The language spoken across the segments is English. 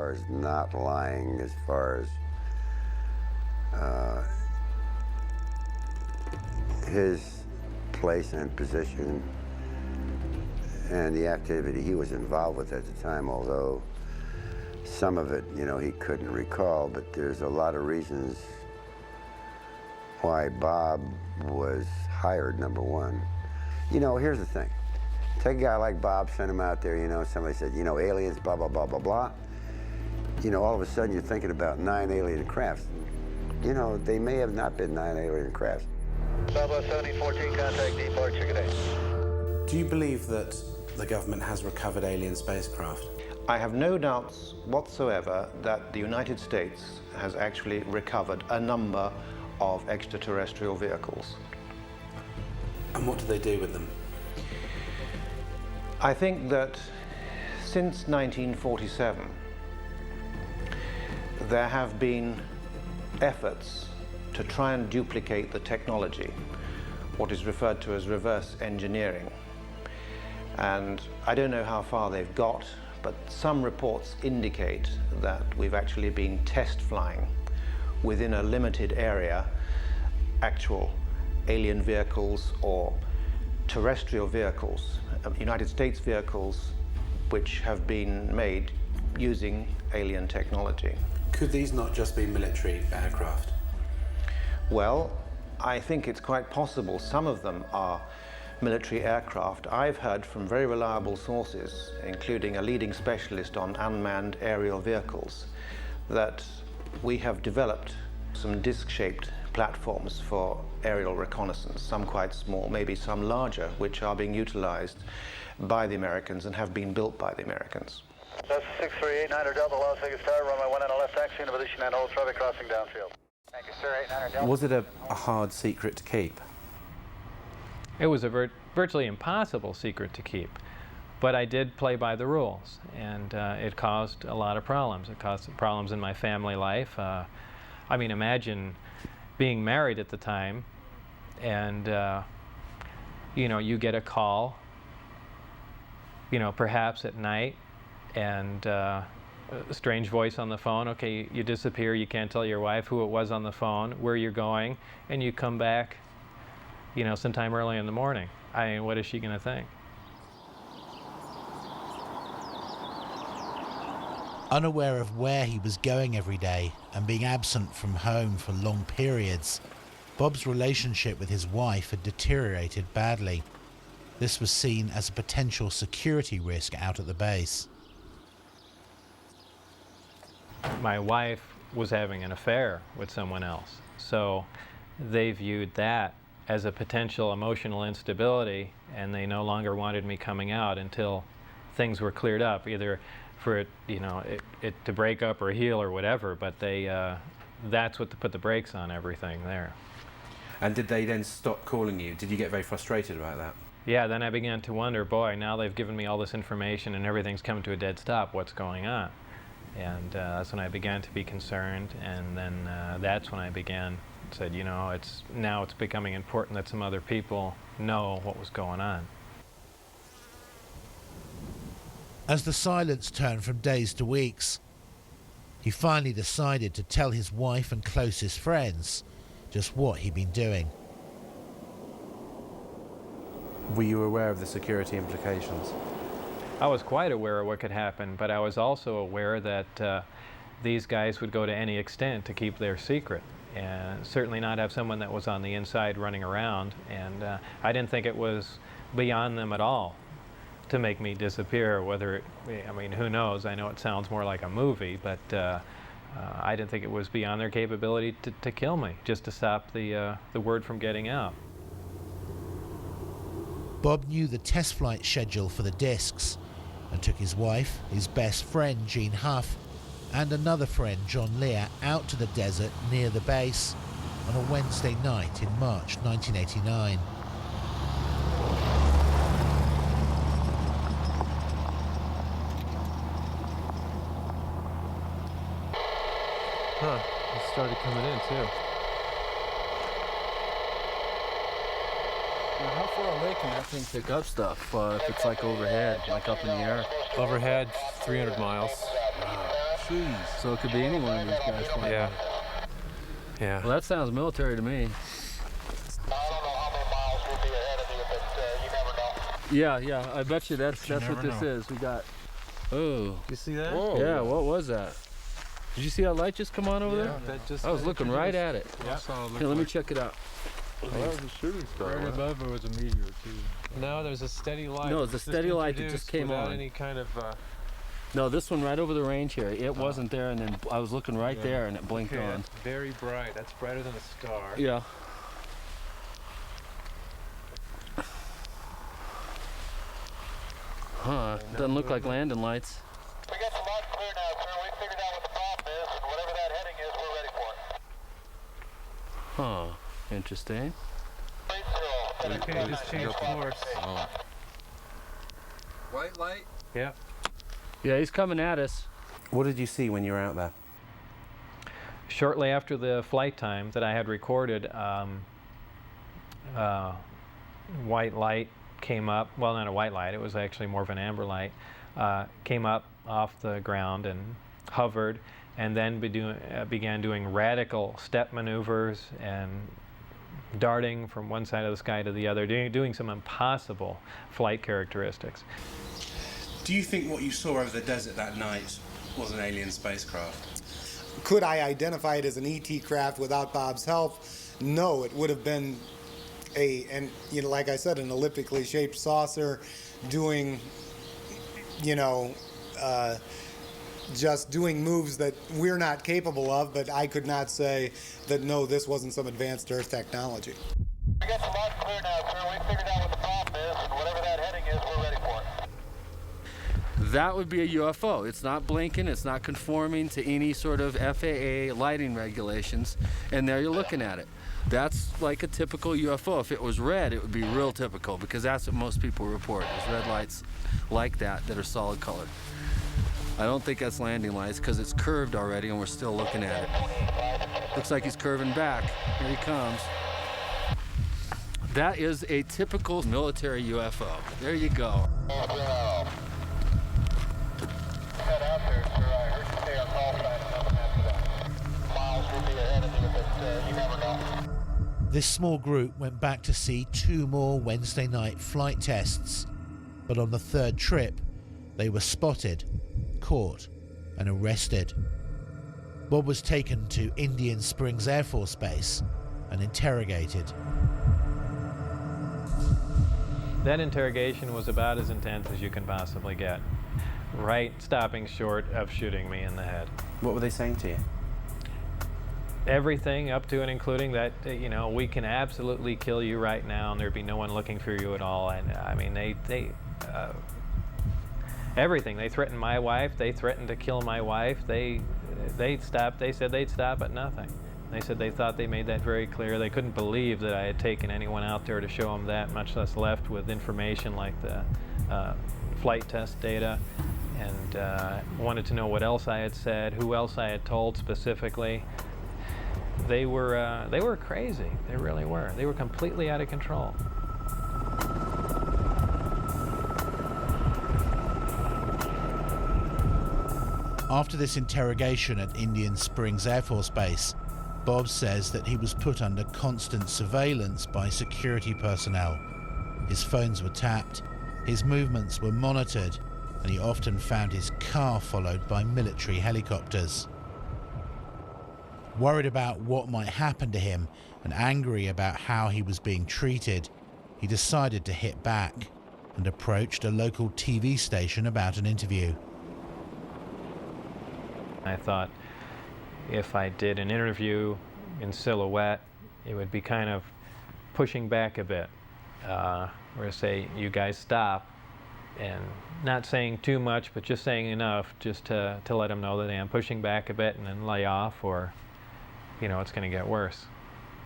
far as not lying, as far as his place and position and the activity he was involved with at the time, although some of it, you know, he couldn't recall, but there's a lot of reasons why Bob was hired, number one. You know, here's the thing. Take a guy like Bob, send him out there, you know, somebody said, you know, aliens, blah, blah, blah, blah, blah. You know, all of a sudden you're thinking about 9 alien crafts. You know, they may have not been 9 alien crafts. Southwest 7014, contact departure, good day. Do you believe that the government has recovered alien spacecraft? I have no doubts whatsoever that the United States has actually recovered a number of extraterrestrial vehicles. And what do they do with them? I think that since 1947, there have been efforts to try and duplicate the technology, what is referred to as reverse engineering. And I don't know how far they've got, but some reports indicate that we've actually been test flying within a limited area actual alien vehicles or terrestrial vehicles, United States vehicles, which have been made using alien technology. Could these not just be military aircraft? Well, I think it's quite possible some of them are military aircraft. I've heard from very reliable sources, including a leading specialist on unmanned aerial vehicles, that we have developed some disc-shaped platforms for aerial reconnaissance, some quite small, maybe some larger, which are being utilized by the Americans and have been built by the Americans. That's 6389 Delta, Las Vegas Tower, runway 1 and a left taxi into position and hold traffic crossing downfield. Thank you, sir, 89 Delta. Was it a hard secret to keep? It was a virtually impossible secret to keep, but I did play by the rules, and it caused a lot of problems. It caused problems in my family life. I mean, imagine being married at the time, and you know, you get a call, you know, perhaps at night, and a strange voice on the phone. Okay, you disappear, you can't tell your wife who it was on the phone, where you're going, and you come back, you know, sometime early in the morning. I mean, what is she going to think? Unaware of where he was going every day and being absent from home for long periods, Bob's relationship with his wife had deteriorated badly. This was seen as a potential security risk out at the base. My wife was having an affair with someone else, so they viewed that as a potential emotional instability, and they no longer wanted me coming out until things were cleared up, either for it, you know, it to break up or heal or whatever, but they, that's what to put the brakes on everything there. And did they then stop calling you? Did you get very frustrated about that? Yeah, then I began to wonder, boy, now they've given me all this information and everything's come to a dead stop, what's going on? And that's when I began to be concerned, and then that's when I said, you know, now it's becoming important that some other people know what was going on. As the silence turned from days to weeks, he finally decided to tell his wife and closest friends just what he'd been doing. Were you aware of the security implications? I was quite aware of what could happen, but I was also aware that these guys would go to any extent to keep their secret, and certainly not have someone that was on the inside running around. And I didn't think it was beyond them at all to make me disappear, whether I mean, who knows? I know it sounds more like a movie, but I didn't think it was beyond their capability to kill me, just to stop the word from getting out. Bob knew the test flight schedule for the discs and took his wife, his best friend Jean Huff, and another friend John Lear out to the desert near the base on a Wednesday night in March 1989. Huh, it started coming in too. Now, how far away can that thing pick up stuff if it's like overhead, like up in the air? Overhead, 300 miles. jeez. So it could be any one of these guys flying. Yeah. Yeah. Well, that sounds military to me. I don't know how many miles will be ahead of you, but you never know. Yeah, I bet you that's what this is. We got. Oh. You see that? Whoa. Yeah, what was that? Did you see that light just come on over there? That just I was looking right at it. Yeah. Here, let me check it out. Oh, that was a shooting star. Right above it was a meteor too. No, there's a steady light. No, it's a steady light that just came without on. any kind of. No, this one right over the range here. It wasn't there, and then I was looking right there, and it blinked on. That's very bright. That's brighter than a star. Yeah. Huh? Doesn't look like landing lights. We got the light clear now, sir. We figured out what the problem is, and whatever that heading is, we're ready for it. Huh? Interesting. Okay, just change course. Oh. White light? Yeah. Yeah, he's coming at us. What did you see when you were out there? Shortly after the flight time that I had recorded, white light came up. Well, not a white light. It was actually more of an amber light. Came up off the ground and hovered, and then began doing radical step maneuvers and darting from one side of the sky to the other, doing some impossible flight characteristics. Do you think what you saw over the desert that night was an alien spacecraft? Could I identify it as an ET craft without Bob's help? No, it would have been and like I said, an elliptically shaped saucer doing, just doing moves that we're not capable of, but I could not say that, no, this wasn't some advanced Earth technology. We got the light clear now, sir. We figured out what the problem is, and whatever that heading is, we're ready for it. That would be a UFO. It's not blinking, it's not conforming to any sort of FAA lighting regulations, and there you're looking at it. That's like a typical UFO. If it was red, it would be real typical, because that's what most people report, is red lights like that are solid colored. I don't think that's landing lights, because it's curved already and we're still looking at it. Looks like he's curving back. Here he comes. That is a typical military UFO. There you go. Head out there, sir. I heard you say our call sign and nothing after that. Miles will be ahead of you, but you never know. This small group went back to see 2 more Wednesday night flight tests, but on the 3rd trip, they were spotted, caught, and arrested. Bob was taken to Indian Springs Air Force Base and interrogated. That interrogation was about as intense as you can possibly get, right stopping short of shooting me in the head. What were they saying to you? Everything up to and including that, we can absolutely kill you right now and there'd be no one looking for you at all. And I mean, everything. They threatened my wife. They threatened to kill my wife. They said they'd stop at nothing. They said they thought they made that very clear. They couldn't believe that I had taken anyone out there to show them that, much less left with information like the flight test data, and wanted to know what else I had said, who else I had told specifically. They were crazy. They really were. They were completely out of control. After this interrogation at Indian Springs Air Force Base, Bob says that he was put under constant surveillance by security personnel. His phones were tapped, his movements were monitored, and he often found his car followed by military helicopters. Worried about what might happen to him and angry about how he was being treated, he decided to hit back and approached a local TV station about an interview. I thought if I did an interview in silhouette, it would be kind of pushing back a bit, or say, you guys stop, and not saying too much, but just saying enough just to let them know that I am pushing back a bit and then lay off, or it's going to get worse.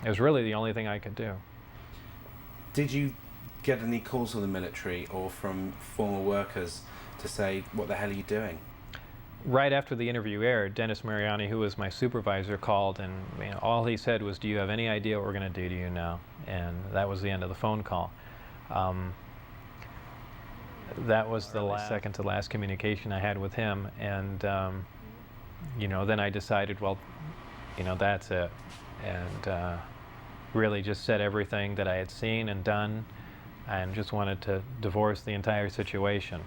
It was really the only thing I could do. Did you get any calls from the military or from former workers to say, what the hell are you doing? Right after the interview aired, Dennis Mariani, who was my supervisor, called, and all he said was, do you have any idea what we're going to do to you now? And that was the end of the phone call. That was the second to last communication I had with him, and then I decided, well, that's it. And really just said everything that I had seen and done, and just wanted to divorce the entire situation.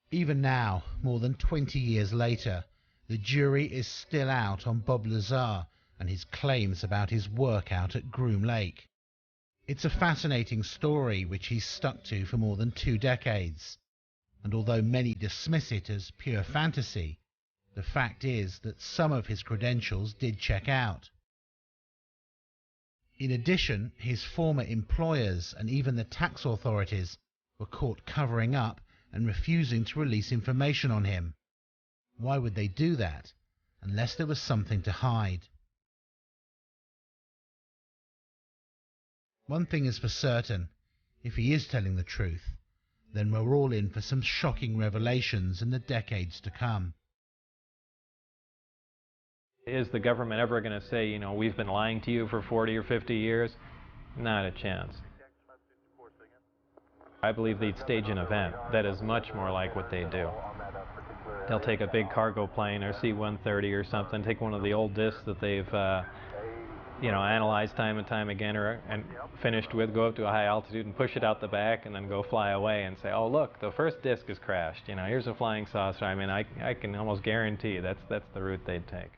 Even now, more than 20 years later, the jury is still out on Bob Lazar and his claims about his work out at Groom Lake. It's a fascinating story which he's stuck to for more than 2 decades. And although many dismiss it as pure fantasy, the fact is that some of his credentials did check out. In addition, his former employers and even the tax authorities were caught covering up and refusing to release information on him. Why would they do that, unless there was something to hide? One thing is for certain: if he is telling the truth, then we're all in for some shocking revelations in the decades to come. Is the government ever going to say, we've been lying to you for 40 or 50 years? Not a chance. I believe they'd stage an event that is much more like what they do. They'll take a big cargo plane or C-130 or something, take one of the old discs that they've analyzed time and time again and finished with, go up to a high altitude and push it out the back and then go fly away and say, oh look, the first disc has crashed. Here's a flying saucer. I mean, I can almost guarantee that's the route they'd take.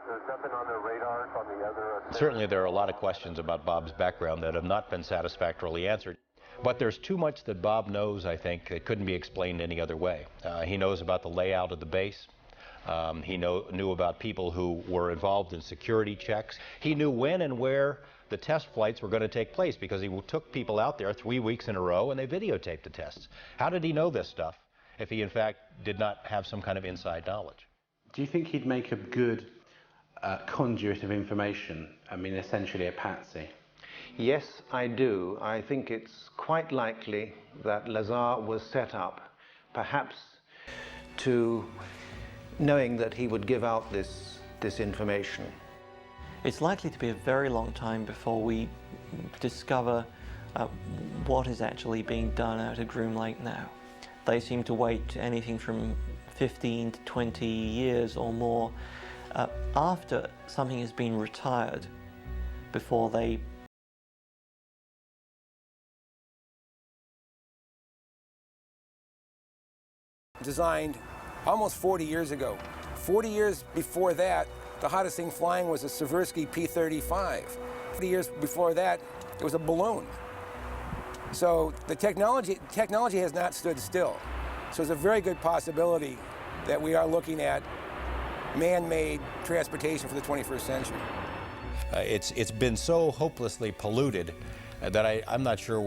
There's nothing on the radars on the other... Certainly there are a lot of questions about Bob's background that have not been satisfactorily answered. But there's too much that Bob knows, I think, that couldn't be explained any other way. He knows about the layout of the base. He knew about people who were involved in security checks. He knew when and where the test flights were going to take place because he took people out there 3 weeks in a row and they videotaped the tests. How did he know this stuff if he, in fact, did not have some kind of inside knowledge? Do you think he'd make a good conduit of information? I mean, essentially a patsy. Yes, I do. I think it's quite likely that Lazar was set up, perhaps knowing that he would give out this information. It's likely to be a very long time before we discover what is actually being done out at Groom Lake now. They seem to wait anything from 15 to 20 years or more after something has been retired before they designed almost 40 years ago. 40 years before that, the hottest thing flying was a Seversky P-35. 40 years before that, it was a balloon. So the technology has not stood still. So there's a very good possibility that we are looking at man-made transportation for the 21st century. It's been so hopelessly polluted that I'm not sure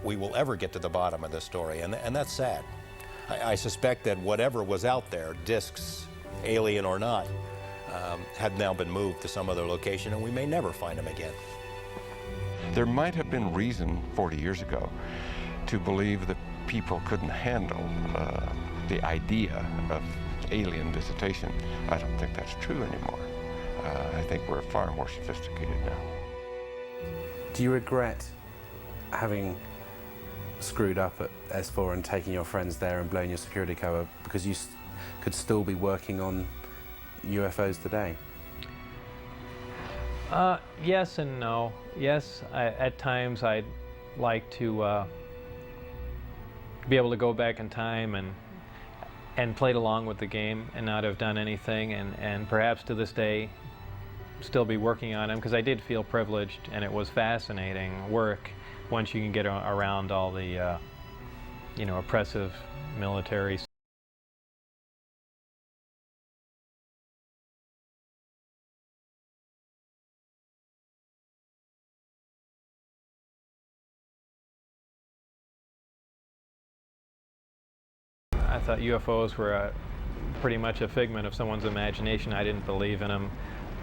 we will ever get to the bottom of this story, and that's sad. I suspect that whatever was out there, discs, alien or not, had now been moved to some other location, and we may never find them again. There might have been reason 40 years ago to believe that people couldn't handle the idea of alien visitation. I don't think that's true anymore. I think we're far more sophisticated now. Do you regret having screwed up at S-4 and taking your friends there and blowing your security cover because you could still be working on UFOs today? Yes and no. Yes, at times I'd like to be able to go back in time and played along with the game and not have done anything, and perhaps to this day still be working on them, because I did feel privileged and it was fascinating work once you can get around all the oppressive military thought UFOs were pretty much a figment of someone's imagination. I didn't believe in them.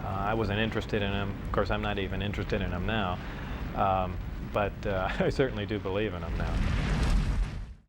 I wasn't interested in them. Of course, I'm not even interested in them now. But I certainly do believe in them now.